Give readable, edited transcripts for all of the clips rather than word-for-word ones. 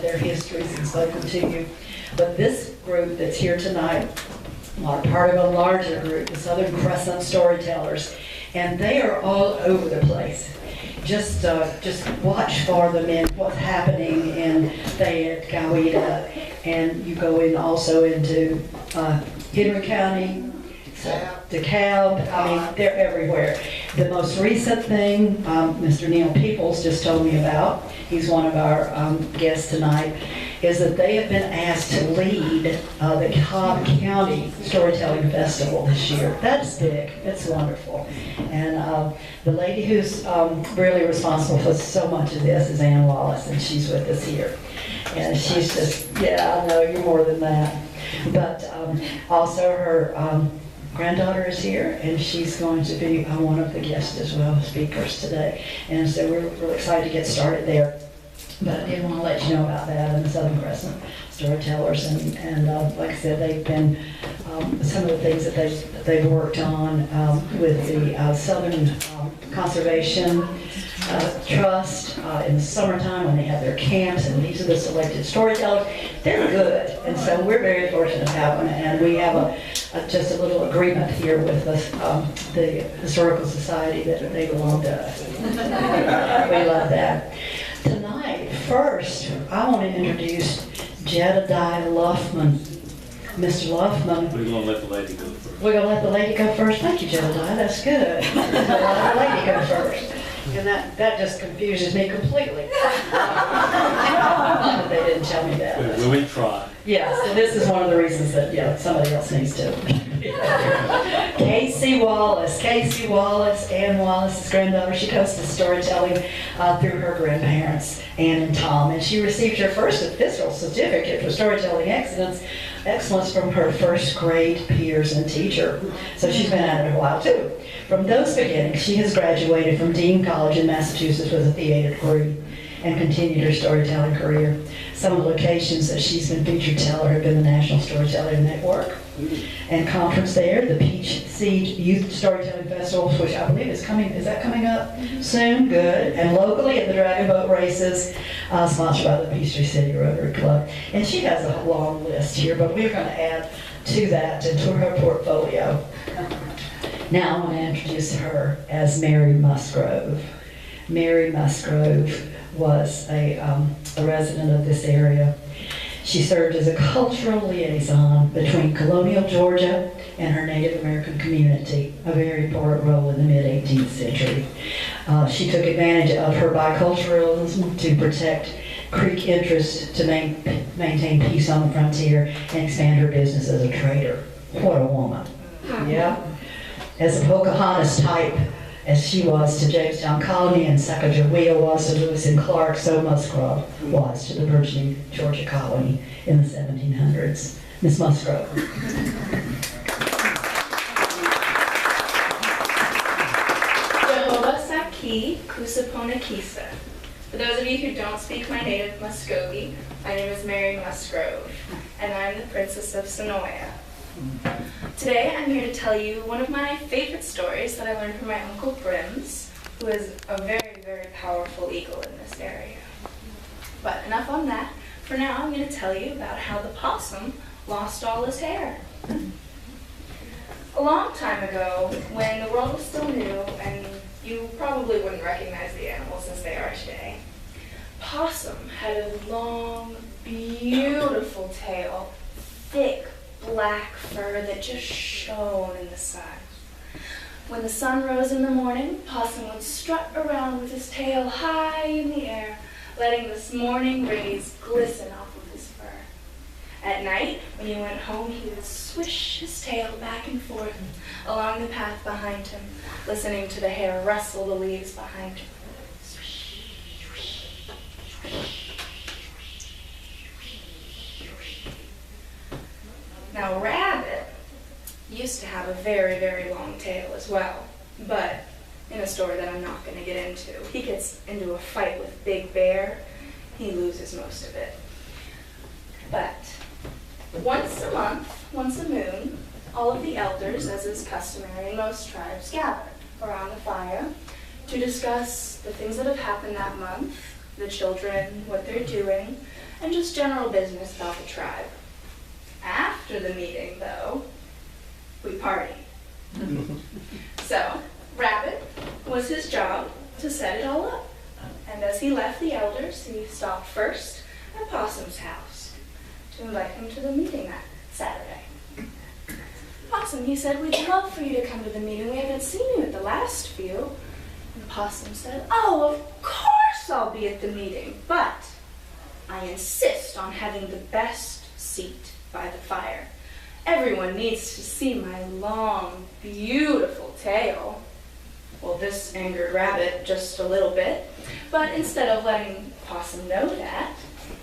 their histories and spoken to you. But this group that's here tonight are part of a larger group, the Southern Crescent Storytellers, and they are all over the place. Just watch for them in what's happening in Fayette, Coweta, and you go in also into Henry County, DeKalb. I mean, they're everywhere. The most recent thing, Mr. Neal Peeples just told me about, he's one of our guests tonight, is that they have been asked to lead the Cobb County Storytelling Festival this year. That's big. It's wonderful. And the lady who's really responsible for so much of this is Wallace, and she's with us here. And she's just, yeah, I know, you're more than that. But also her granddaughter is here, and she's going to be one of the guests as well, speakers today. And so we're really excited to get started there. But I did want to let you know about that and the Southern Crescent Storytellers, and like I said, they've been some of the things that they've worked on with the Southern Conservation Trust in the summertime when they have their camps, and these are the selected storytellers. They're good, and so we're very fortunate to have them, and we have just a little agreement here with the Historical Society that they belong to us. We love that. Tonight, first, I want to introduce Jedediah Luffman. Mr. Luffman. We're going to let the lady go first. We're going to let the lady go first. Thank you, Jedediah. That's good. Let the lady go first. And that just confuses me completely. They didn't tell me that. We try. Yeah, so this is one of the reasons that somebody else needs to. Casey Wallace. Casey Wallace, Ann Wallace's granddaughter. She comes to storytelling through her grandparents, Ann and Tom, and she received her first official certificate for storytelling excellence from her first grade peers and teacher. So she's been at it a while too. From those beginnings, she has graduated from Dean College in Massachusetts with a theater degree and continued her storytelling career. Some of the locations that she's been featured teller have been the National Storytelling Network and conference there, the Peach Seed Youth Storytelling Festival, which I believe is coming up soon? Good. And locally at the Dragon Boat Races, sponsored by the Peachtree City Rotary Club. And she has a long list here, but we're going to add to that, to her portfolio. Now I want to introduce her as Mary Musgrove. Mary Musgrove was a resident of this area. She served as a cultural liaison between colonial Georgia and her Native American community, a very important role in the mid-18th century. She took advantage of her biculturalism to protect Creek interests, to maintain peace on the frontier, and expand her business as a trader. What a woman. Yeah? As a Pocahontas type, as she was to Jamestown Colony and Sacagawea was to Lewis and Clark, so Musgrove was to the burgeoning Georgia colony in the 1700s. Miss Musgrove. Jehovah Saki Kusapona Kisa. For those of you who don't speak my native Muscogee, my name is Mary Musgrove, and I'm the Princess of Senoia. Today I'm here to tell you one of my favorite stories that I learned from my Uncle Grimm's, who is a very, very powerful eagle in this area. But enough on that. For now, I'm going to tell you about how the possum lost all his hair. A long time ago, when the world was still new, and you probably wouldn't recognize the animals as they are today, Possum had a long, beautiful tail, thick, black fur that just shone in the sun. When the sun rose in the morning, Possum would strut around with his tail high in the air, letting the morning rays glisten off of his fur. At night, when he went home, he would swish his tail back and forth along the path behind him, listening to the hair rustle the leaves behind him. Swish, swish, swish. Now, Rabbit used to have a very, very long tail as well, but in a story that I'm not going to get into, he gets into a fight with Big Bear, he loses most of it. But once a month, once a moon, all of the elders, as is customary in most tribes, gather around the fire to discuss the things that have happened that month, the children, what they're doing, and just general business about the tribe. After the meeting, though, we partied. So, Rabbit was his job to set it all up. And as he left the elders, he stopped first at Possum's house to invite him to the meeting that Saturday. Possum, he said, we'd love for you to come to the meeting. We haven't seen you at the last few. And Possum said, oh, of course I'll be at the meeting, but I insist on having the best seat by the fire. Everyone needs to see my long, beautiful tail. Well, this angered Rabbit just a little bit, but instead of letting Possum know that,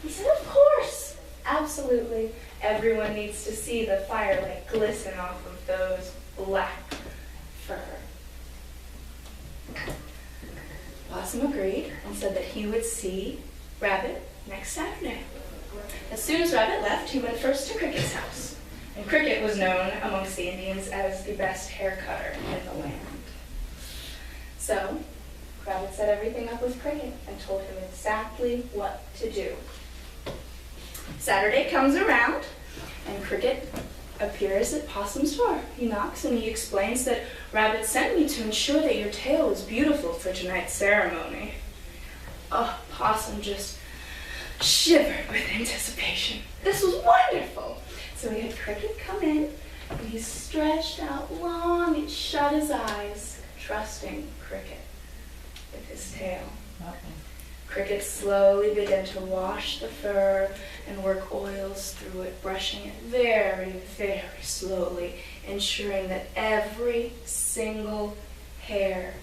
he said, of course, absolutely. Everyone needs to see the firelight glisten off of those black fur. Possum agreed and said that he would see Rabbit next Saturday. As soon as Rabbit left, he went first to Cricket's house. And Cricket was known amongst the Indians as the best hair cutter in the land. So, Rabbit set everything up with Cricket and told him exactly what to do. Saturday comes around, and Cricket appears at Possum's door. He knocks and he explains that Rabbit sent me to ensure that your tail was beautiful for tonight's ceremony. Oh, Possum just shivered with anticipation. This was wonderful. So he had Cricket come in, and he stretched out long and shut his eyes, trusting Cricket with his tail. Cricket slowly began to wash the fur and work oils through it, brushing it very, very slowly, ensuring that every single hair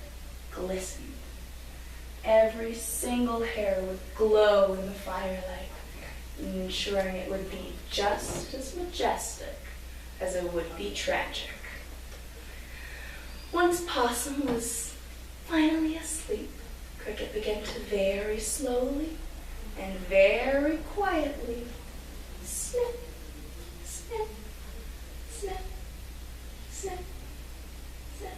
glistened. Every single hair would glow in the firelight, ensuring it would be just as majestic as it would be tragic. Once Possum was finally asleep, Cricket began to very slowly and very quietly snip, snip, snip, snip, snip.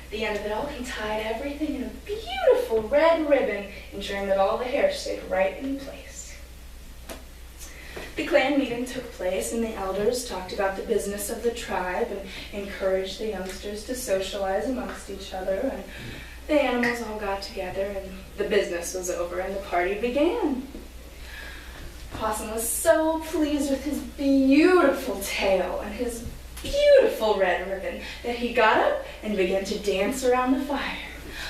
At the end of it all, he tied everything in a beautiful red ribbon, ensuring that all the hair stayed right in place. The clan meeting took place, and the elders talked about the business of the tribe and encouraged the youngsters to socialize amongst each other. And the animals all got together, and the business was over, and the party began. Possum was so pleased with his beautiful tail and his beautiful red ribbon that he got up and began to dance around the fire.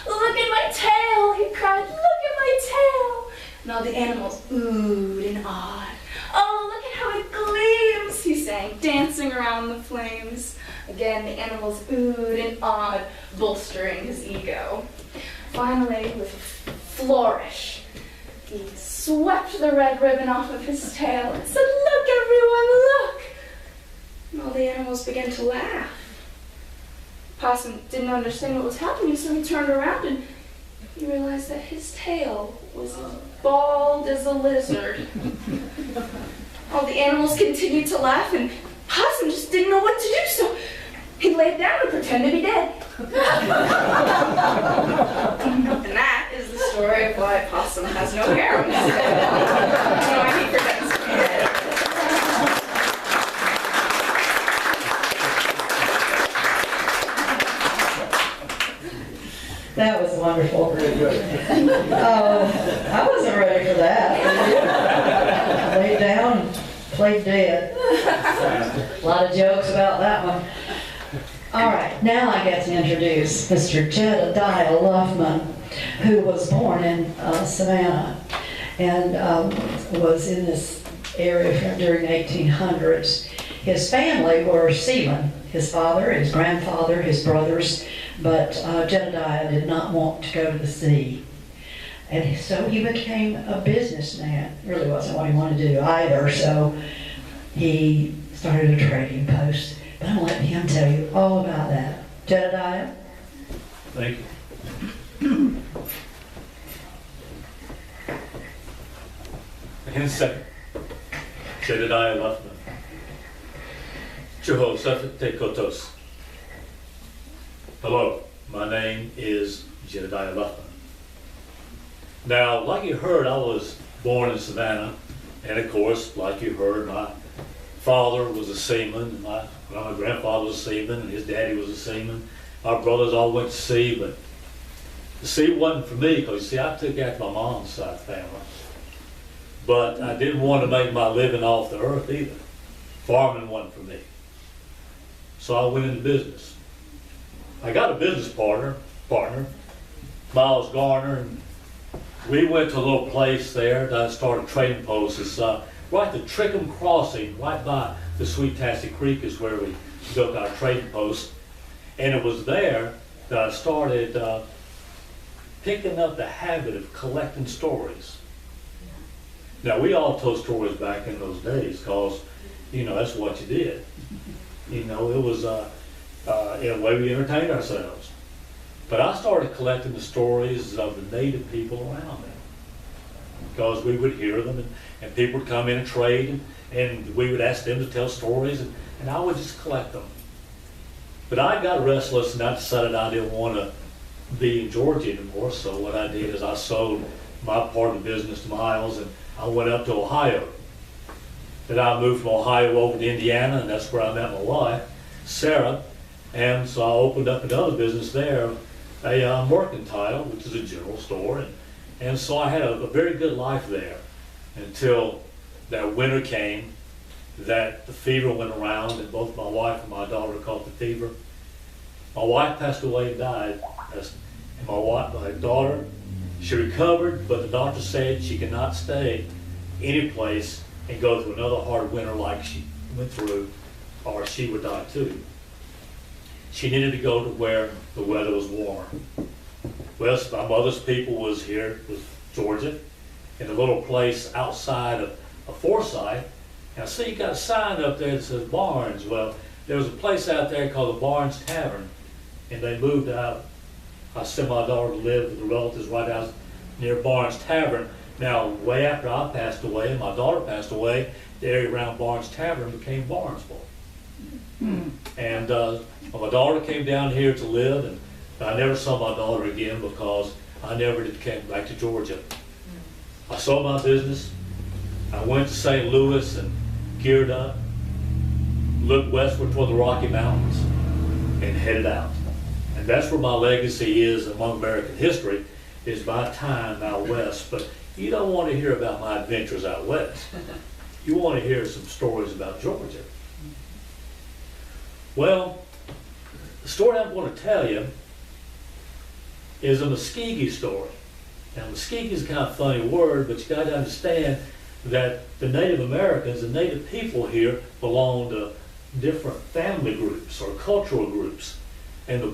Look at my tail, he cried, look at my tail. And all the animals oohed and awed. Oh, look at how it gleams, he sang, dancing around the flames. Again, the animals oohed and awed, bolstering his ego. Finally, with a flourish, he swept the red ribbon off of his tail and said, look, everyone, look! And all the animals began to laugh. Possum didn't understand what was happening, so he turned around and he realized that his tail was as bald as a lizard. All the animals continued to laugh, and Possum just didn't know what to do, so he laid down and pretended he did. And that is the story of why Possum has no hair on his head. And why he pretends to be dead. That was wonderful. I wasn't ready for that. Laid down and played dead. A lot of jokes about that one. All right, now I get to introduce Mr. Jedediah Luffman, who was born in Savannah and was in this area during the 1800s. His family were seamen, his father, his grandfather, his brothers, but Jedediah did not want to go to the sea. And so he became a businessman. It really wasn't what he wanted to do either, so he started a trading post. But I'm going to let him tell you all about that. Jedediah? Thank you. In second, Jedediah Luffman. Chehoseph Kotos. Hello, my name is Jedediah Luffman. Now, like you heard, I was born in Savannah, And of course, like you heard, my father was a seaman, and my grandfather was a seaman, and his daddy was a seaman. Our brothers all went to sea, but the sea wasn't for me, because you see, I took after my mom's side of the family. But I didn't want to make my living off the earth either. Farming wasn't for me. So I went into business. I got a business partner, Miles Garner, and we went to a little place there that I started trading posts. It's right the Trickham Crossing, right by the Sweet Tassie Creek is where we built our trading post. And it was there that I started picking up the habit of collecting stories. Now, we all told stories back in those days because, you know, that's what you did. You know, it was in a way we entertained ourselves. But I started collecting the stories of the native people around me because we would hear them, and people would come in and trade, and we would ask them to tell stories, and I would just collect them. But I got restless, and I decided I didn't want to be in Georgia anymore, so what I did is I sold my part of the business to Miles, and I went up to Ohio. Then I moved from Ohio over to Indiana, and that's where I met my wife, Sarah. And so I opened up another business there, a mercantile, which is a general store. And so I had a very good life there until that winter came, that the fever went around, and both my wife and my daughter caught the fever. My wife passed away and died. And my daughter, she recovered, but the doctor said she could not stay any place and go through another hard winter like she went through, or she would die too. She needed to go to where the weather was warmer. Well, my mother's people was here, was Georgia, in a little place outside of Forsyth. Now, see, you got a sign up there that says Barnes. Well, there was a place out there called the Barnes Tavern, and they moved out. I sent my daughter to live with the relatives right out near Barnes Tavern. Now, way after I passed away and my daughter passed away, the area around Barnes Tavern became Barnesville. And my daughter came down here to live, and I never saw my daughter again because I never did came back to Georgia. I sold my business. I went to St. Louis and geared up, looked westward toward the Rocky Mountains, and headed out. And that's where my legacy is among American history, is my time out west. But you don't want to hear about my adventures out west. You want to hear some stories about Georgia. Well, the story I'm going to tell you is a Muscogee story. Now, Muscogee is kind of a funny word, but you got to understand that the Native Americans, the Native people here, belong to different family groups or cultural groups. And the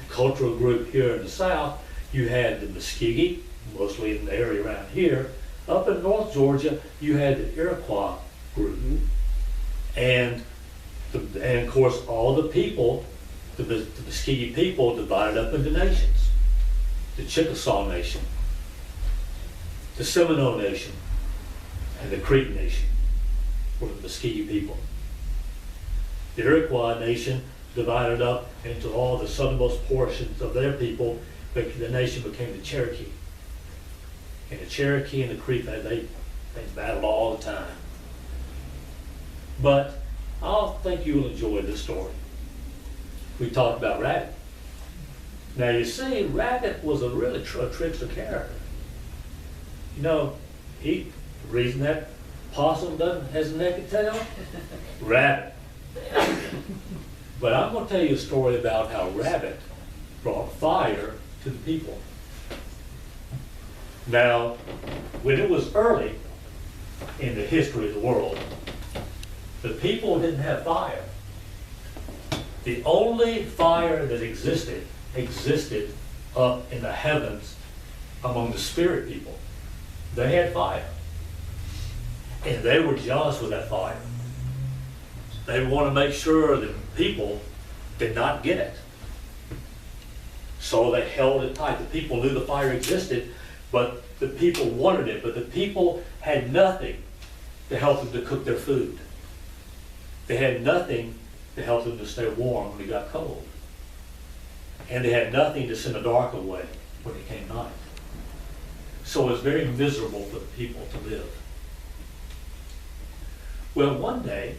cultural group here in the South, you had the Muscogee, mostly in the area around here. Up in North Georgia, you had the Iroquois group. And of course, all the people, the Muscogee people, divided up into nations. The Chickasaw Nation, the Seminole Nation, and the Creek Nation were the Muscogee people. The Iroquois Nation divided up into all the southernmost portions of their people, but the nation became the Cherokee. And the Cherokee and the Creek, they battled all the time. But I think you'll enjoy this story. We talked about Rabbit. Now you see, Rabbit was a really trickster character. You know, the reason that possum has a naked tail? Rabbit. But I'm going to tell you a story about how Rabbit brought fire to the people. Now, when it was early in the history of the world, the people didn't have fire. The only fire that existed up in the heavens among the spirit people. They had fire. And they were jealous with that fire. They want to make sure that people did not get it. So they held it tight. The people knew the fire existed, but the people wanted it. But the people had nothing to help them to cook their food. They had nothing to help them to stay warm when it got cold. And they had nothing to send the dark away when it came night. So it was very miserable for the people to live. Well, one day,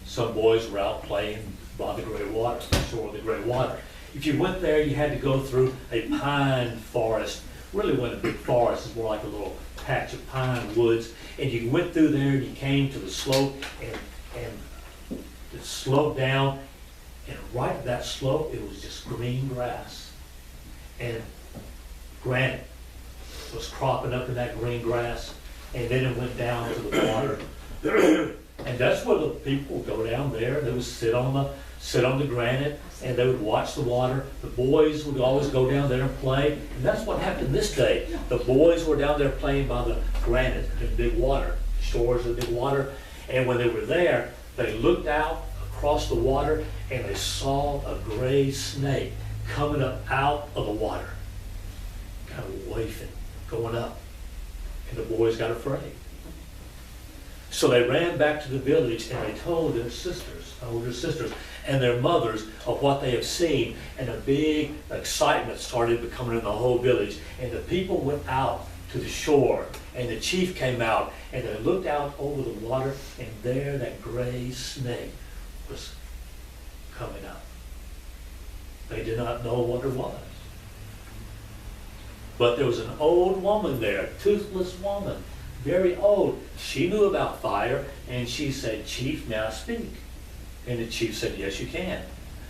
some boys were out playing by the gray water, the shore of the gray water. If you went there, you had to go through a pine forest. Really wasn't a big forest, it's more like a little patch of pine woods. And you went through there and you came to the slope and it sloped down. And right at that slope, it was just green grass. And granite was cropping up in that green grass. And then it went down to the water. And that's where the people would go down there. They would sit on the granite and they would watch the water. The boys would always go down there and play. And that's what happened this day. The boys were down there playing by the granite in big water, shores of big water. And when they were there, they looked out across the water and they saw a gray snake coming up out of the water, kind of wafting, going up. And the boys got afraid. So they ran back to the village and they told their sisters, older sisters, and their mothers of what they have seen. And a big excitement started becoming in the whole village. And the people went out to the shore and the chief came out and they looked out over the water and there that gray snake was coming up. They did not know what it was. But there was an old woman there, a toothless woman, very old. She knew about fire, and she said, "Chief, may I speak?" And the chief said, "Yes, you can."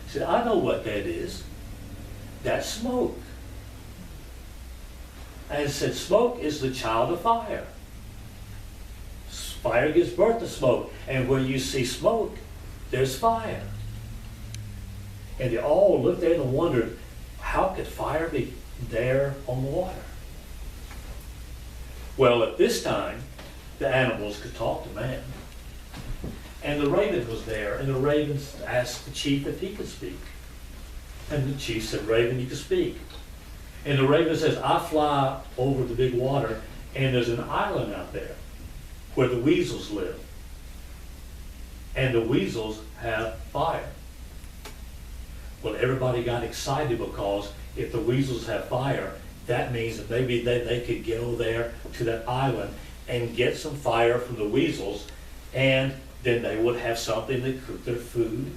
He said, "I know what that is. That's smoke." And he said, "Smoke is the child of fire. Fire gives birth to smoke, and where you see smoke, there's fire." And they all looked at it and wondered, how could fire be there on the water? Well, at this time, the animals could talk to man. And the raven was there, and the raven asked the chief if he could speak. And the chief said, "Raven, you can speak." And the raven says, "I fly over the big water, and there's an island out there where the weasels live. And the weasels have fire." Well, everybody got excited because if the weasels have fire, that means that maybe they could go there to that island and get some fire from the weasels, and then they would have something to cook their food.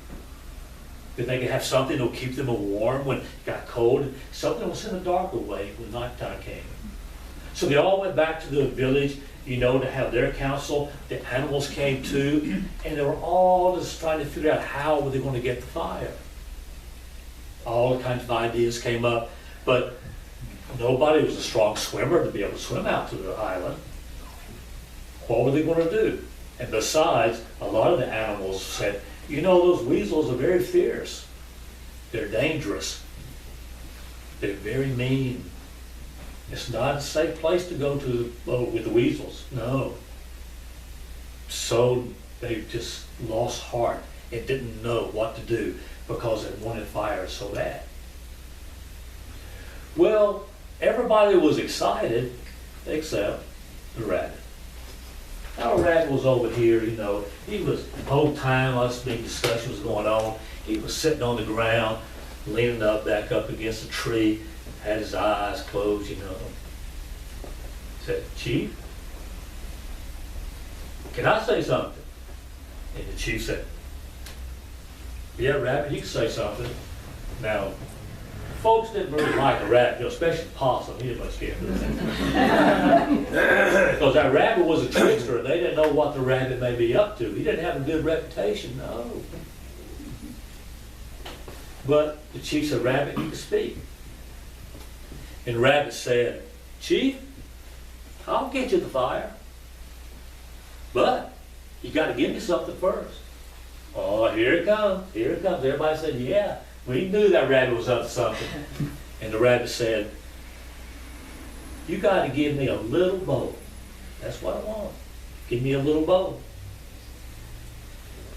Then they could have something that would keep them warm when it got cold. Something was in the dark away when nighttime came. So they all went back to the village, to have their council. The animals came too, and they were all just trying to figure out how were they going to get the fire. All kinds of ideas came up, but nobody was a strong swimmer to be able to swim out to the island. What were they going to do? And besides, a lot of the animals said, those weasels are very fierce. They're dangerous. They're very mean. It's not a safe place to go to with the weasels. No. So they just lost heart and didn't know what to do because they wanted fire so bad. Well, everybody was excited except the rabbit. Our rabbit was over here, he was, the whole time this big discussion was going on, he was sitting on the ground, leaning back up against a tree, had his eyes closed, Said, "Chief, can I say something?" And the chief said, "Yeah, rabbit, you can say something." Now, folks didn't really like the rabbit, especially possum. He didn't much care for that. Because that rabbit was a trickster, and they didn't know what the rabbit may be up to. He didn't have a good reputation, no. But the chief said, "Rabbit, you can speak." And Rabbit said, "Chief, I'll get you the fire, but you got to give me something first." Oh, here it comes, here it comes. Everybody said, "Yeah, we knew that rabbit was up to something." And the rabbit said, "You got to give me a little bowl. That's what I want. Give me a little bowl."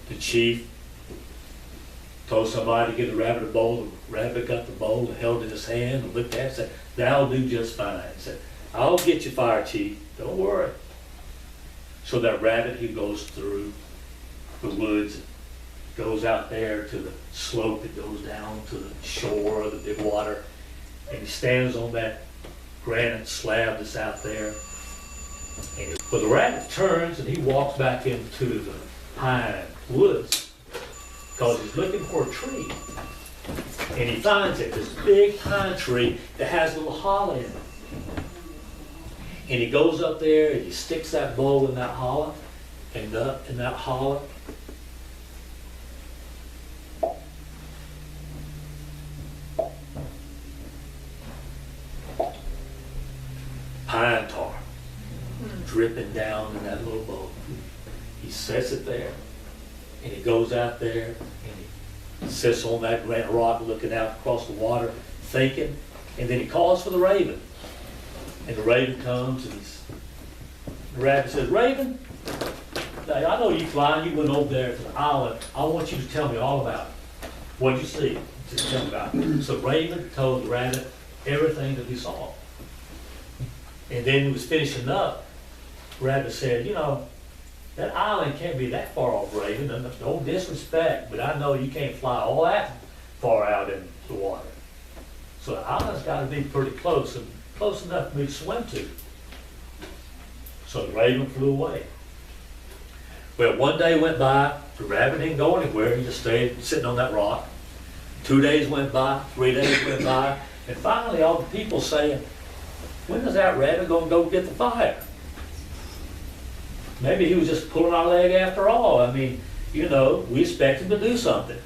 The chief told somebody to give the rabbit a bowl. The rabbit got the bowl and held it in his hand and looked at it and said, "That'll do just fine." He said, "I'll get you fire, Chief. Don't worry." So that rabbit, he goes through the woods, goes out there to the slope that goes down to the shore of the big water, and he stands on that granite slab that's out there, Well, the rabbit turns and he walks back into the pine woods because he's looking for a tree. And he finds it, this big pine tree that has a little hollow in it. And he goes up there and he sticks that bow in that hollow, and up in that hollow, pine tar dripping down in that little bowl. He sets it there, and he goes out there, and he sits on that granite rock looking out across the water, thinking, and then he calls for the raven. And the raven comes, and the rabbit says, "Raven, I know you flying, you went over there to the island. I want you to tell me all about it. What did you see? Just tell me about it." So Raven told the rabbit everything that he saw. And then he was finishing up, Rabbit said, "You know, that island can't be that far off, Raven. No disrespect, but I know you can't fly all that far out in the water. So the island's got to be pretty close, and close enough for me to swim to." So the raven flew away. Well, one day went by, the rabbit didn't go anywhere, he just stayed sitting on that rock. 2 days went by, 3 days went by, and finally all the people saying, "When is that rabbit going to go get the fire?" Maybe he was just pulling our leg after all. I mean, you know, we expect him to do something.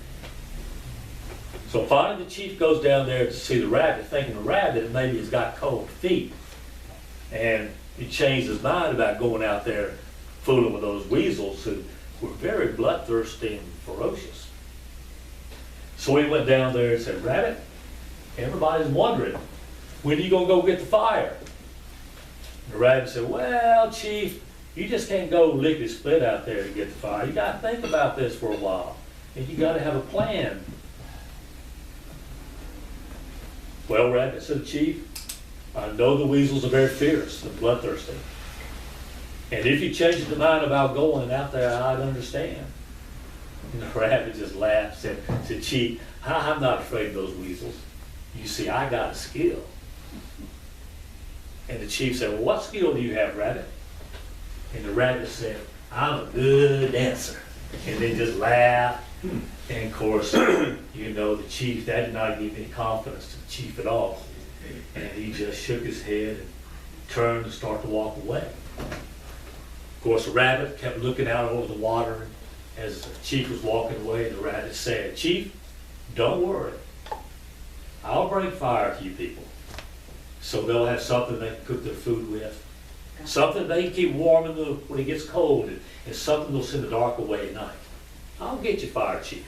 So finally the chief goes down there to see the rabbit, thinking the rabbit maybe has got cold feet. And he changed his mind about going out there fooling with those weasels who were very bloodthirsty and ferocious. So he went down there and said, "Rabbit, everybody's wondering, when are you going to go get the fire?" And the rabbit said, "Well, chief, you just can't go lickety-split out there to get the fire. You got to think about this for a while, and you got to have a plan." "Well, Rabbit," said the chief, "I know the weasels are very fierce and bloodthirsty. And if you changed your mind about going out there, I'd understand." And the rabbit just laughed and said, "Chief, I'm not afraid of those weasels. You see, I got a skill." And the chief said, "Well, what skill do you have, Rabbit?" And the rabbit said, "I'm a good dancer." And they just laughed. And of course, you know, the chief, that did not give any confidence to the chief at all. And he just shook his head and turned to start to walk away. Of course, the rabbit kept looking out over the water as the chief was walking away, and the rabbit said, "Chief, don't worry. I'll bring fire to you people, so they'll have something they can cook their food with, something they can keep warm when it gets cold, and something that'll send the dark away at night. I'll get you fire, Chief."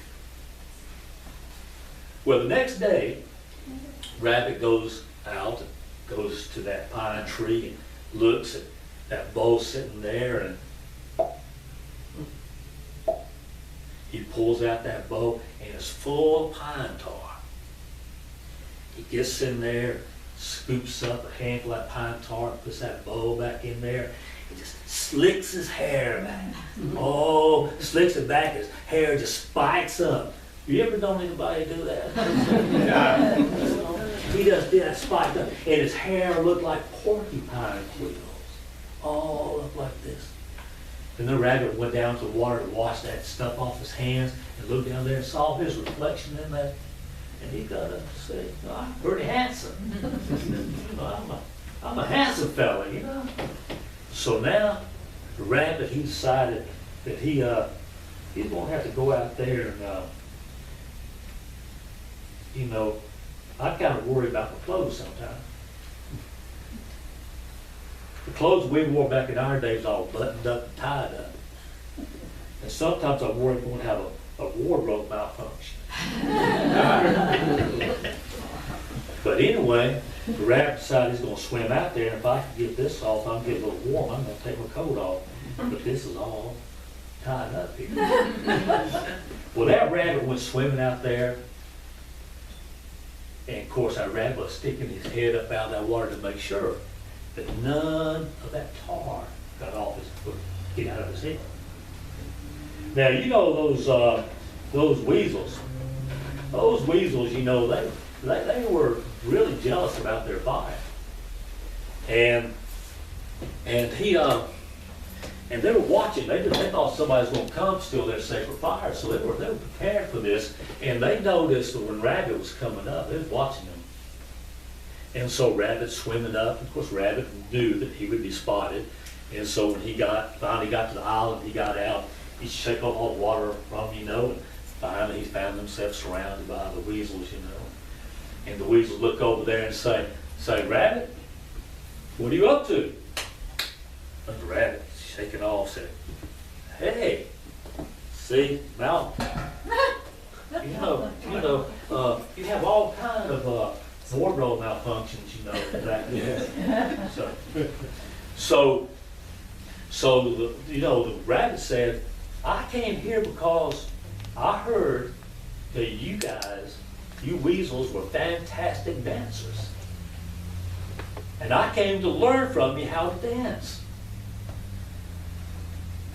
Well, the next day, Rabbit goes out and goes to that pine tree and looks at that bow sitting there, and he pulls out that bow, and it's full of pine tar. He gets in there, scoops up a handful of that pine tar, puts that bow back in there, and just slicks his hair back. Oh, slicks it back, his hair just spikes up. You ever known anybody do that? He just did that, spiked up, and his hair looked like porcupine quills, all up like this. And the rabbit went down to the water to wash that stuff off his hands, and looked down there and saw his reflection in that. And he got up and said, "No, I'm pretty handsome. You know, I'm a handsome fella, you know." So now, the rabbit, he decided that he's going to have to go out there and, you know, I kind of worry about my clothes sometimes. The clothes we wore back in our days all buttoned up and tied up. And sometimes I worry I'm going to have a wardrobe malfunction. But anyway, the rabbit decided he's going to swim out there, and if I can get this off, I'm getting a little warm, I'm going to take my coat off. But this is all tied up here. Well, that rabbit went swimming out there, and of course that rabbit was sticking his head up out of that water to make sure that none of that tar got off his foot, get out of his head. Now, you know those weasels. Those weasels, you know, they were really jealous about their fire. And And and they were watching. They thought somebody was going to come steal their sacred fire, so they were prepared for this. And they noticed that when Rabbit was coming up, they was watching him. And so Rabbit swimming up. Of course, Rabbit knew that he would be spotted. And so when he finally got to the island, he got out. He shook off all the water from him, and finally he found himself surrounded by the weasels, And the weasels look over there and say, Rabbit, what are you up to? And the rabbit, shaking off, said, hey, see, now, you have all kind of wardrobe malfunctions, back then. So the rabbit said, I came here because I heard that you guys, you weasels, were fantastic dancers. And I came to learn from you how to dance.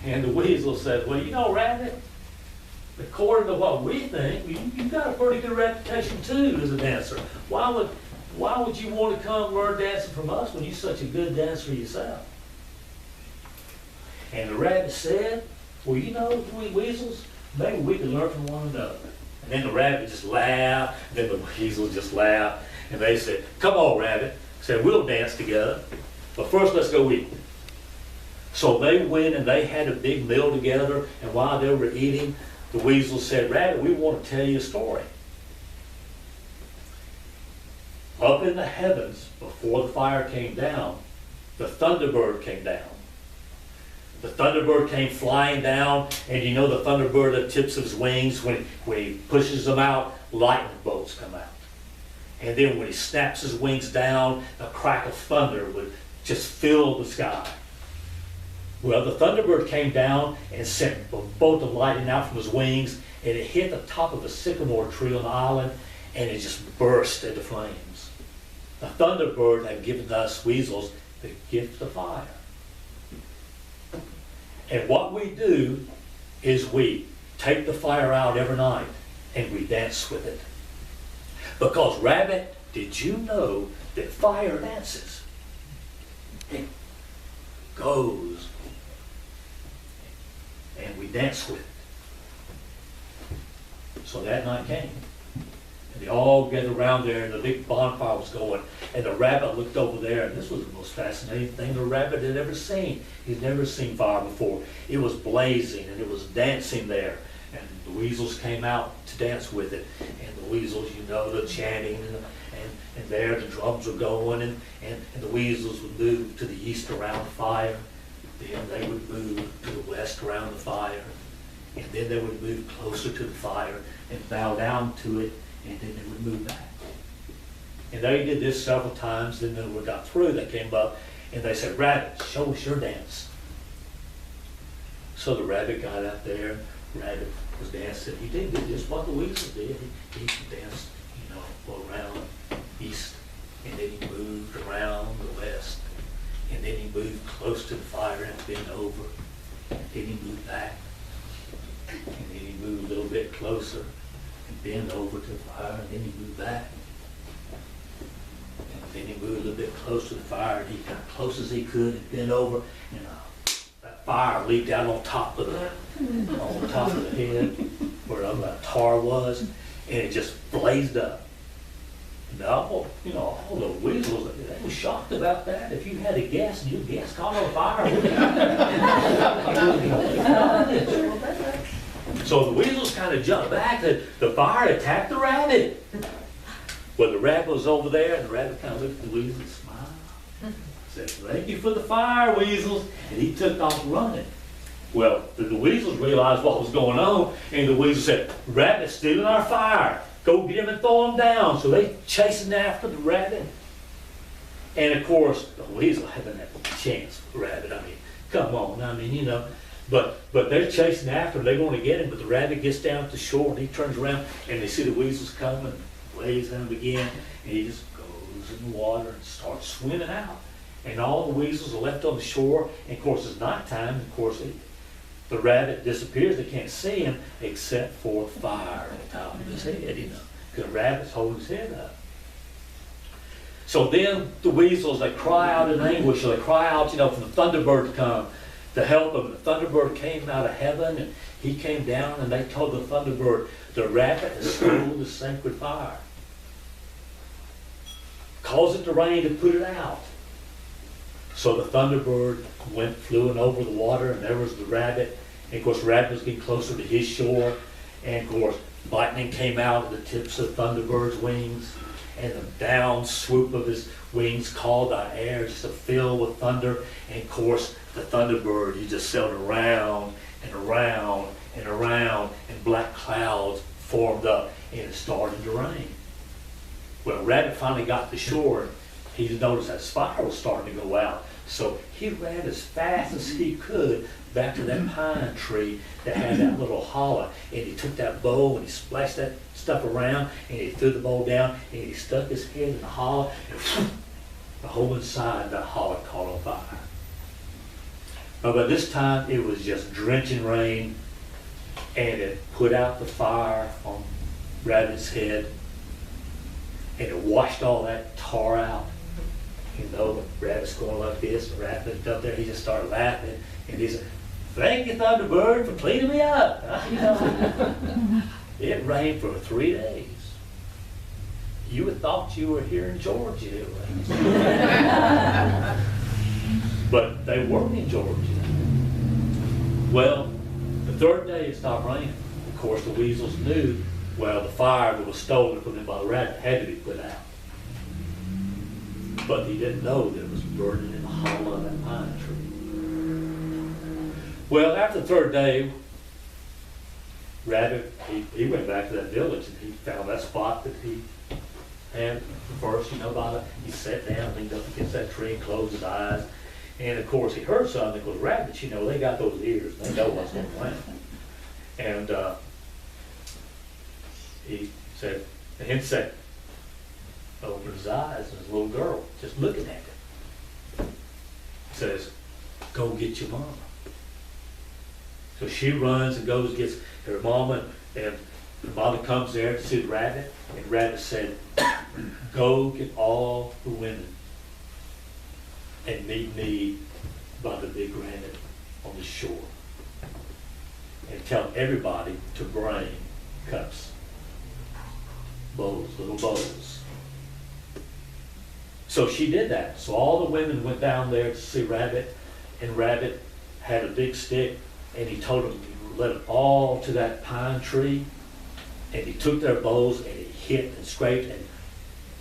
And the weasel said, well, Rabbit, according to what we think, you've got a pretty good reputation too as a dancer. Why would you want to come learn dancing from us when you're such a good dancer yourself? And the rabbit said, well, we weasels, maybe we can learn from one another. And then the rabbit just laughed, and then the weasel just laughed, and they said, come on, Rabbit. Said, we'll dance together, but first let's go eat. So they went and they had a big meal together, and while they were eating, the weasel said, Rabbit, we want to tell you a story. Up in the heavens, before the fire came down, the thunderbird came down. The thunderbird came flying down, and the thunderbird, the tips of his wings, when he pushes them out, lightning bolts come out. And then when he snaps his wings down, the crack of thunder would just fill the sky. Well, the thunderbird came down and sent a bolt of lightning out from his wings, and it hit the top of a sycamore tree on the island, and it just burst into flames. The thunderbird had given us weasels the gift of fire. And what we do is we take the fire out every night, and we dance with it. Because, Rabbit, did you know that fire dances? It goes, and we dance with it. So that night came, and they all gathered around there, and the big bonfire was going, and the rabbit looked over there, and this was the most fascinating thing the rabbit had ever seen. He'd never seen fire before. It was blazing, and it was dancing there. And the weasels came out to dance with it. And the weasels, the chanting, and there the drums were going, and the weasels would move to the east around the fire. Then they would move to the west around the fire. And then they would move closer to the fire and bow down to it, and then they would move back. And they did this several times. Then when we got through, they came up and they said, Rabbit, show us your dance. So the rabbit got out there. Rabbit was dancing. He did just what the weasel did. He danced, around east, and then he moved around the west, and then he moved close to the fire and bent over, and then he moved back, and then he moved a little bit closer and bent over to the fire, and then he moved back, and then he moved a little bit closer to the fire, and he got close as he could and bent over, and that fire leaped out on top of the head where the tar was, and it just blazed up. Now, all the weasels, they were shocked about that. If you had a guess, and your guess caught on fire. So the weasels kind of jumped back. The fire attacked the rabbit. Well, the rabbit was over there, and the rabbit kind of looked at the weasels and smiled. Said, thank you for the fire, weasels. And he took off running. Well, the weasels realized what was going on, and the weasels said, Rabbit's stealing our fire. Go get him and throw him down. So they chasing after the rabbit. And of course, the weasel hadn't had a chance for the rabbit. Come on. But they're chasing after him. They're going to get him. But the rabbit gets down at the shore, and he turns around, and they see the weasels coming, blaze at him again, and he just goes in the water and starts swimming out. And all the weasels are left on the shore. And of course, it's nighttime. And of course, the rabbit disappears. They can't see him except for the fire on the top of his head, because the rabbit's holding his head up. So then the weasels, they cry out in anguish, or they cry out, you know, for the Thunderbird to come to help them. The Thunderbird came out of heaven, and he came down, and they told the Thunderbird, the rabbit has stolen the sacred fire. Cause it to rain to put it out. So the Thunderbird flew over the water, and there was the rabbit. And of course, the rabbit was getting closer to his shore. And of course, lightning came out of the tips of Thunderbird's wings. And the down swoop of his wings caused our air just to fill with thunder. And of course, the Thunderbird, he just sailed around and around and around, and black clouds formed up, and it started to rain. Well, Rabbit finally got to shore. He noticed that his fire was starting to go out. So he ran as fast as he could back to that pine tree that had that little hollow. And he took that bow and he splashed that stuff around, and he threw the bow down, and he stuck his head in the hollow, and the whole inside of that hollow caught on fire. But by this time, it was just drenching rain, and it put out the fire on Rabbit's head, and it washed all that tar out. You know, Rabbit's going like this, and Rabbit looked up there, he just started laughing, and he said, "Thank you, Thunderbird, for cleaning me up." You know, it rained for 3 days. You would thought you were here in Georgia. It rained. But they weren't in Georgia. Well, the third day it stopped raining. Of course, the weasels knew, well, the fire that was stolen from them by the rabbit had to be put out. But he didn't know that it was burning in the hollow of that pine tree. Well, after the third day, Rabbit, he went back to that village, and he found that spot that he had first, you know, he sat down, leaned up against that tree, and closed his eyes. And of course, he heard something, because rabbits, you know, they got those ears, they know what's going on. And he said, the insect opened his eyes, and his little girl just looking at him. Says, "Go get your mama." So she runs and goes and gets her mama, and her mother comes there to see the rabbit, and Rabbit said, "Go get all the women and meet me by the big granite on the shore, and tell everybody to bring cups, bowls, little bowls." So she did that. So all the women went down there to see Rabbit, and Rabbit had a big stick, and he told them to let them all to that pine tree, and he took their bowls and he hit and scraped, and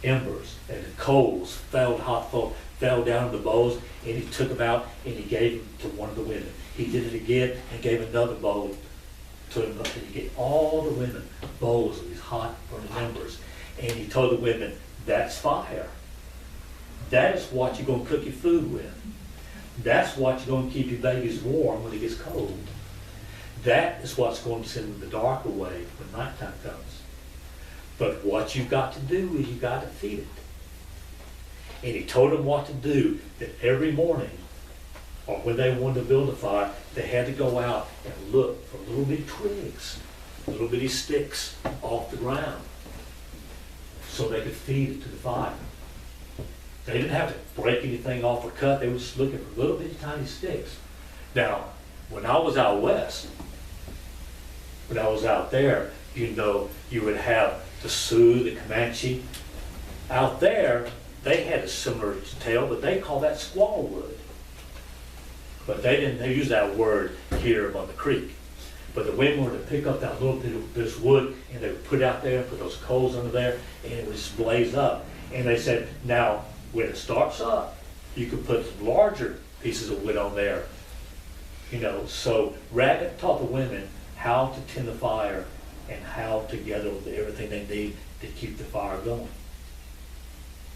embers and the coals fell down the bowls, and he took them out and he gave them to one of the women. He did it again and gave another bowl to him, and he gave all the women bowls of these hot burning embers. And he told the women, "That's fire. That is what you're going to cook your food with. That's what you're going to keep your babies warm when it gets cold. That is what's going to send the dark away when nighttime comes. But what you've got to do is you've got to feed it." And he told them what to do, that every morning, or when they wanted to build a fire, they had to go out and look for little bitty twigs, little bitty sticks off the ground, so they could feed it to the fire. They didn't have to break anything off or cut, they were just looking for little bitty tiny sticks. Now, when I was out west, when I was out there, you know, you would have the Sioux, the Comanche. Out there, they had a similar tale, but they call that squaw wood. But they use that word here on the creek. But the women were to pick up that little bit of this wood, and they would put it out there, put those coals under there, and it would just blaze up. And they said, now, when it starts up, you could put some larger pieces of wood on there. You know, so Rabbit taught the women how to tend the fire and how to gather everything they need to keep the fire going.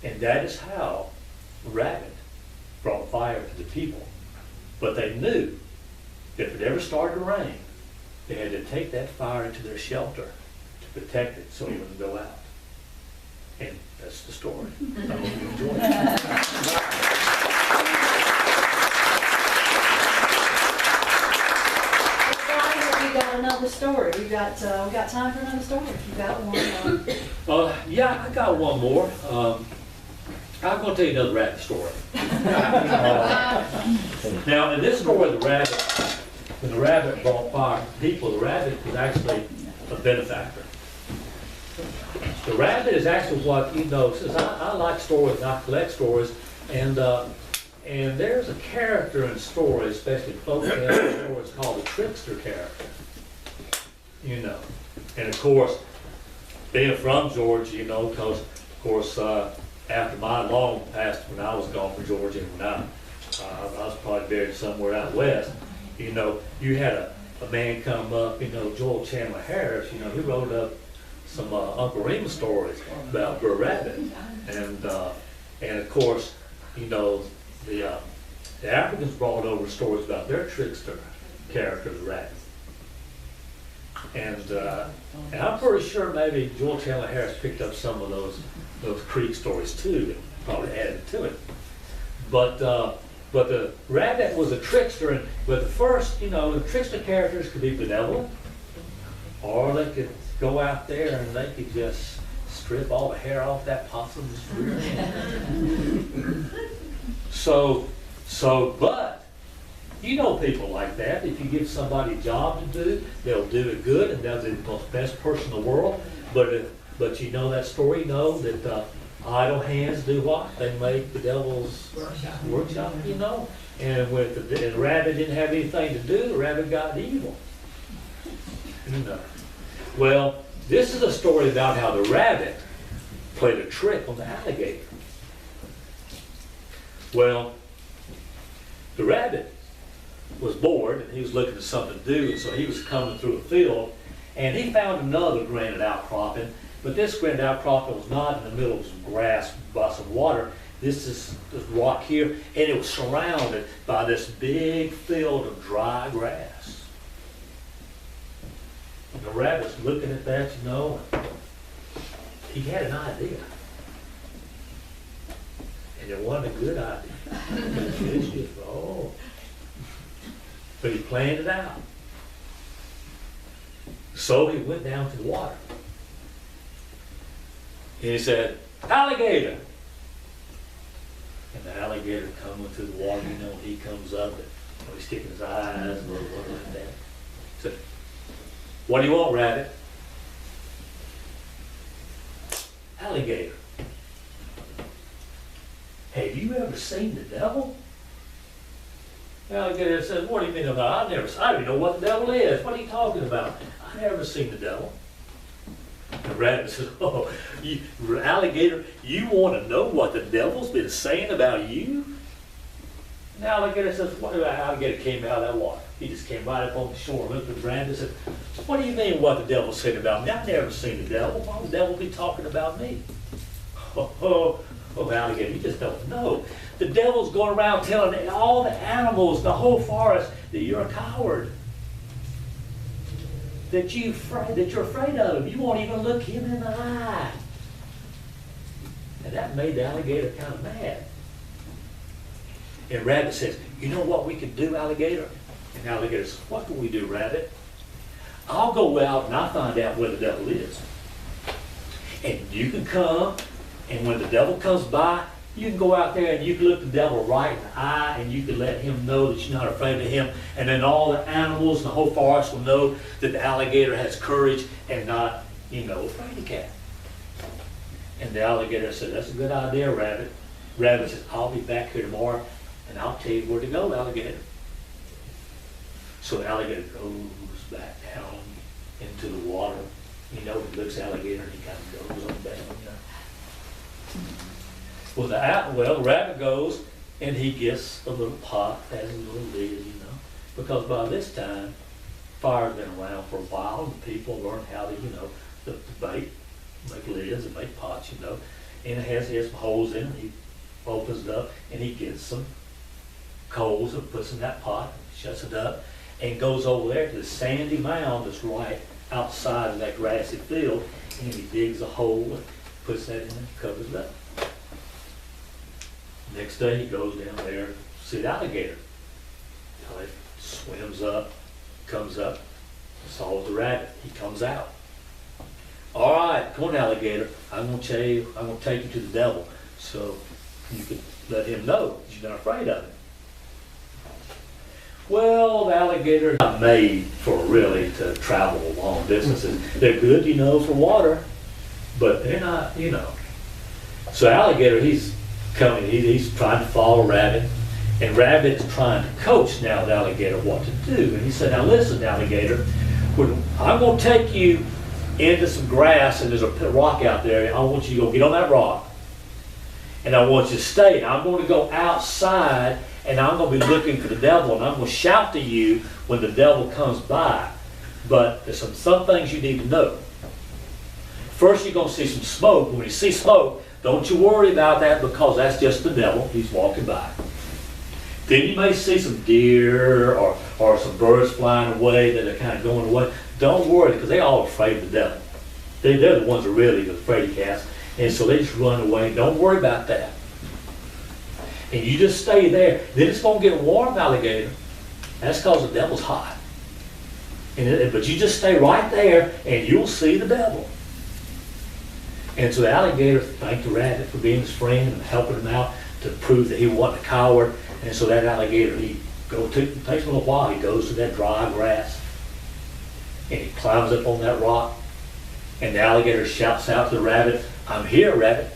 And that is how Rabbit brought fire to the people. But they knew that if it ever started to rain, they had to take that fire into their shelter to protect it so it wouldn't go out. And that's the story. I hope you enjoy it. We got another story. We got time for another story. If you got one. Yeah, I got one more. I'm going to tell you another rabbit story. Now, in this story, when the rabbit brought fire to people, the rabbit was actually a benefactor. The rabbit is actually what, you know, since I like stories and I collect stories, and there's a character in stories, especially folk tale stories, called the trickster character. You know, and of course, being from Georgia, you know, because of course after my long past, when I was gone from Georgia, and when I was probably buried somewhere out west, you know, you had a man come up, you know, Joel Chandler Harris, you know, he wrote up some Uncle Remus stories about Brer Rabbit, and of course, you know, the Africans brought over stories about their trickster character, the rabbit. And I'm pretty sure maybe Joel Chandler Harris picked up some of those Creek stories too, and probably added to it. But the rabbit was a trickster, but the first, you know, the trickster characters could be benevolent, or they could go out there and they could just strip all the hair off that possum's rear end. But you know people like that. If you give somebody a job to do, they'll do it good, and they'll be the most best person in the world. But you know that story, you know, that idle hands do what? They make the devil's workshop, you know. And when the rabbit didn't have anything to do, the rabbit got evil. You know. Well, this is a story about how the rabbit played a trick on the alligator. Well, the rabbit was bored and he was looking for something to do, and so he was coming through a field and he found another granite outcropping, but this granite outcropping was not in the middle of some grass by some water. This is this rock here, and it was surrounded by this big field of dry grass. And the rabbit was looking at that, you know, and he had an idea. And it wasn't a good idea. It's just, oh. But he planned it out. So he went down to the water. And he said, "Alligator." And the alligator coming through the water, you know, he comes up and he's sticking his eyes and like that. He said, "What do you want, rabbit?" "Alligator." "Have you ever seen the devil?" The alligator says, "What do you mean about? I don't even know what the devil is. What are you talking about? I've never seen the devil." The rabbit says, "Oh, alligator, you want to know what the devil's been saying about you?" And the alligator says, "What?" The alligator came out of that water. He just came right up on the shore, looked at the rabbit and said, "What do you mean what the devil's saying about me? I've never seen the devil. Why would the devil be talking about me?" Oh, alligator, you just don't know. The devil's going around telling all the animals, the whole forest, that you're a coward. That you're afraid of him. You won't even look him in the eye. And that made the alligator kind of mad. And rabbit says, "You know what we could do, alligator?" And the alligator says, "What can we do, rabbit?" "I'll go out and I'll find out where the devil is. And you can come, and when the devil comes by, you can go out there and you can look the devil right in the eye, and you can let him know that you're not afraid of him. And then all the animals in the whole forest will know that the alligator has courage and not, you know, afraid of cat." And the alligator said, "That's a good idea, rabbit." Rabbit says, "I'll be back here tomorrow and I'll tell you where to go, alligator." So the alligator goes back down into the water. You know, he looks at the alligator and he kind of goes on down, you know. Well, the rabbit goes and he gets a little pot, has a little lid, you know, because by this time, fire's been around for a while and people learn how to, you know, to bake, make lids and make pots, you know, and it has some holes in it. He opens it up and he gets some coals and puts in that pot, shuts it up, and goes over there to the sandy mound that's right outside of that grassy field, and he digs a hole and puts that in and covers it up. Next day he goes down there to see the alligator. You know, he swims up, comes up, saw the rabbit. He comes out. "All right, come on, alligator. I'm gonna take you to the devil." So you could let him know that you're not afraid of him. Well, the alligator are not made for really to travel long distances. They're good, you know, for water, but they're not, you know. So alligator, he's coming, he's trying to follow rabbit, and rabbit is trying to coach now the alligator what to do. And he said, now listen, alligator, I'm going to take you into some grass, and there's a rock out there. I want you to go get on that rock, and I want you to stay. Now I'm going to go outside, and I'm going to be looking for the devil, and I'm going to shout to you when the devil comes by. But there's some things you need to know. First, you're going to see some smoke. When you see smoke, don't you worry about that, because that's just the devil. He's walking by. Then you may see some deer or some birds flying away that are kind of going away. Don't worry, because they're all afraid of the devil. They're the ones that are really afraid of cats. And so they just run away. Don't worry about that. And you just stay there. Then it's going to get warm, alligator. That's because the devil's hot. But you just stay right there, and you'll see the devil. And so the alligator thanked the rabbit for being his friend and helping him out to prove that he wasn't a coward. And so that alligator, it takes him a while. He goes to that dry grass, and he climbs up on that rock, and the alligator shouts out to the rabbit, "I'm here, rabbit."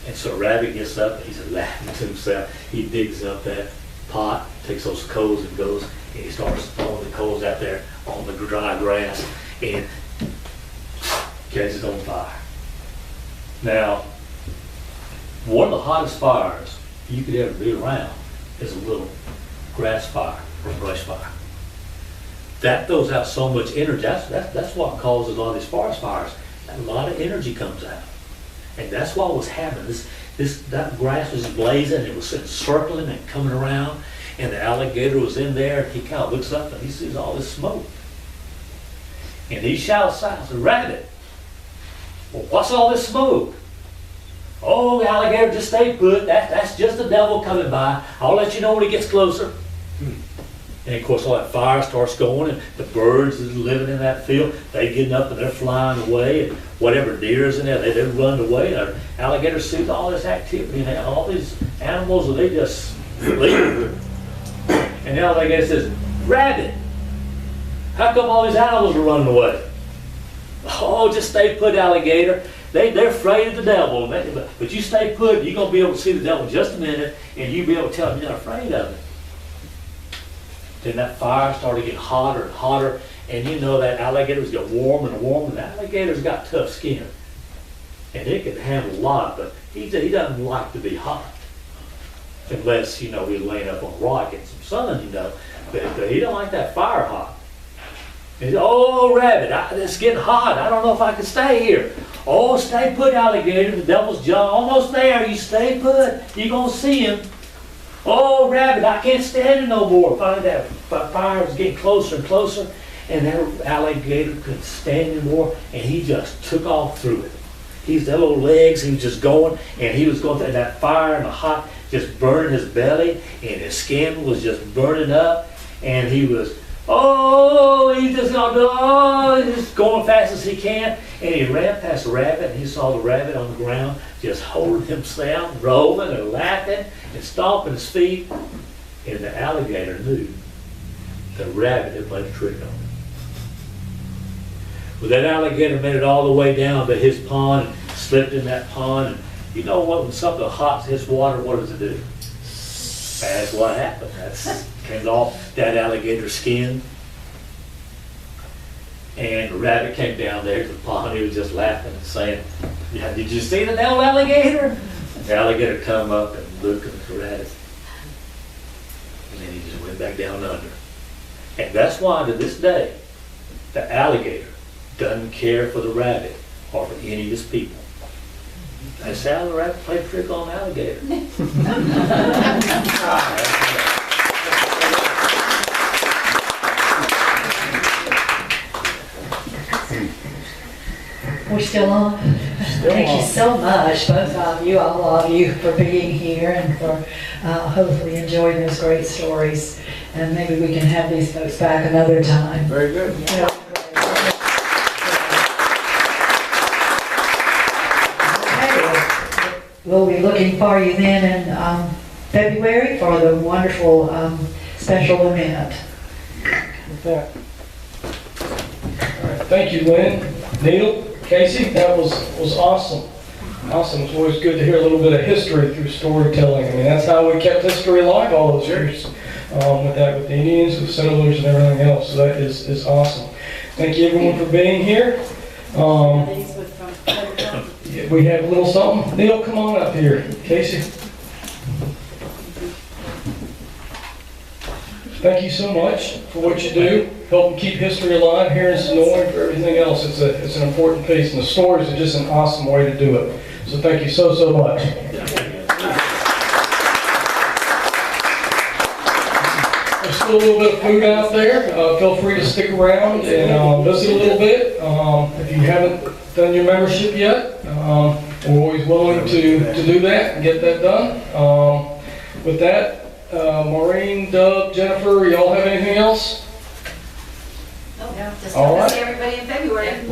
And so rabbit gets up, and he's laughing to himself. He digs up that pot, takes those coals and goes, and he starts throwing the coals out there on the dry grass, and catches on fire. Now, one of the hottest fires you could ever be around is a little grass fire or brush fire. That throws out so much energy. That's what causes a lot of these forest fires. A lot of energy comes out. And that's what was happening. That grass was blazing, it was circling and coming around, and the alligator was in there. He kind of looks up and he sees all this smoke. And he shouts out to the rabbit, "Well, what's all this smoke?" "Oh, alligator, just stay put. That's just the devil coming by. I'll let you know when he gets closer." And of course, all that fire starts going, and the birds that are living in that field, they getting up and they're flying away, and whatever deer's in there, they run away. The alligator sees all this activity, and all these animals, they just leave. And the alligator says, "Rabbit, how come all these animals are running away?" "Oh, just stay put, alligator. They're afraid of the devil. But you stay put, you're going to be able to see the devil in just a minute, and you'll be able to tell him you're not afraid of it." Then that fire started to get hotter and hotter, and you know that alligators get warmer and warmer, and alligators got tough skin. And it can handle a lot, but he doesn't like to be hot. Unless, you know, he's laying up on a rock in some sun, you know. But he don't like that fire hot. He said, "Oh, rabbit, it's getting hot. I don't know if I can stay here." "Oh, stay put, alligator. The devil's almost there. You stay put. You're going to see him." "Oh, rabbit, I can't stand it no more." Finally, that fire was getting closer and closer, and that alligator couldn't stand it anymore, and he just took off through it. His little legs, he was just going, and he was going through that fire and the hot just burning his belly, and his skin was just burning up, and he was, he's just going fast as he can, and he ran past the rabbit, and he saw the rabbit on the ground, just holding himself, rolling and laughing and stomping his feet, and the alligator knew the rabbit had played a trick on him. Well, that alligator made it all the way down to his pond, and slipped in that pond, and you know what, when something hot hits water, what does it do? That's what happened. That came off that alligator's skin. And the rabbit came down there to the pond. He was just laughing and saying, "Yeah, did you see the little alligator?" And the alligator come up and looked at the rabbit. And then he just went back down under. And that's why to this day, the alligator doesn't care for the rabbit or for any of his people. That's how the rabbit played a trick on the alligator. We're still on? Thank you so much, both of you, all of you, for being here and for hopefully enjoying those great stories. And maybe we can have these folks back another time. Very good. Yeah. Okay. we'll be looking for you then in February for the wonderful special event. With that. All right, thank you, Lynn, Neal, Casey. That was awesome. Awesome. It's always good to hear a little bit of history through storytelling. I mean, that's how we kept history alive all those years. With the Indians, with settlers, and everything else. So that is awesome. Thank you, everyone, for being here. We have a little something. Neal, come on up here. Casey. Thank you so much for what you do, helping keep history alive here in Senoia, and for everything else. It's an important piece, and the stories are just an awesome way to do it. So thank you so much. There's still a little bit of food out there. Feel free to stick around and visit a little bit. If you haven't done your membership yet, we're always willing to do that and get that done. With that, Maureen, Doug, Jennifer, y'all have anything else? No, just All want right. to see everybody in February.